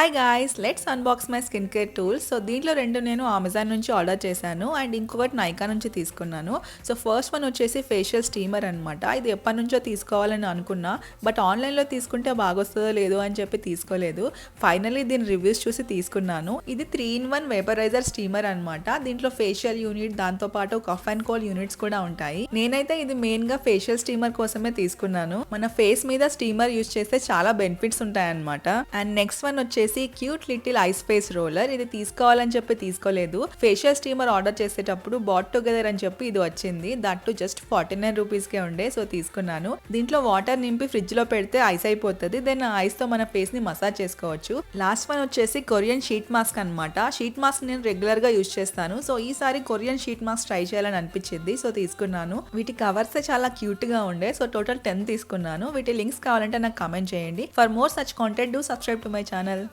Hi guys, let's unbox my skin care tools. So దీంట్లో రెండు నేను అమెజాన్ నుంచి ఆర్డర్ చేశాను అండ్ ఇంకొకటి నైకా నుంచి తీసుకున్నాను. సో ఫస్ట్ వన్ వచ్చేసి ఫేషియల్ స్టీమర్ అనమాట. ఇది ఎప్పటి నుంచో తీసుకోవాలని అనుకున్నా, బట్ ఆన్లైన్లో తీసుకుంటే బాగొస్తుందో లేదో అని చెప్పి తీసుకోలేదు. ఫైనల్లీ దీని రివ్యూస్ చూసి తీసుకున్నాను. ఇది 3-in-1 వేపరైజర్ స్టీమర్ అనమాట. దీంట్లో ఫేషియల్ యూనిట్, దాంతోపాటు కఫ్ అండ్ కోల్ యూనిట్స్ కూడా ఉంటాయి. నేనైతే ఇది మెయిన్గా ఫేషియల్ స్టీమర్ కోసమే తీసుకున్నాను. మన ఫేస్ మీద స్టీమర్ యూస్ చేస్తే చాలా బెనిఫిట్స్ ఉంటాయన్నమాట. అండ్ నెక్స్ట్ వన్ వచ్చేసి cute little ice face roller. ఇది తీసుకోవాలని చెప్పి తీసుకోలేదు. ఫేషియల్ స్టీమర్ ఆర్డర్ చేసేటప్పుడు బాట్ టుగెదర్ అని చెప్పి ఇది వచ్చింది. దట్ టు జస్ట్ 49 రూపీస్కే ఉండే, సో తీసుకున్నాను. దీంట్లో వాటర్ నింపి ఫ్రిడ్జ్ లో పెడితే ఐస్ అయిపోతుంది. దెన్ ఐస్ తో మన ఫేస్ ని మసాజ్ చేసుకోవచ్చు. లాస్ట్ వన్ వచ్చేసి కొరియన్ షీట్ మాస్క్ అనమాట. షీట్ మాస్క్ నేను రెగ్యులర్ గా యూజ్ చేస్తాను. సో ఈసారి కొరియన్ షీట్ మాస్క్ ట్రై చేయాలని అనిపించింది, సో తీసుకున్నాను. వీటి కవర్స్ చాలా క్యూట్ గా ఉండే, సో టోటల్ 10 తీసుకున్నాను. వీటి లింక్స్ కావాలంటే నాకు కామెంట్ చేయండి. For more such content do subscribe to my channel.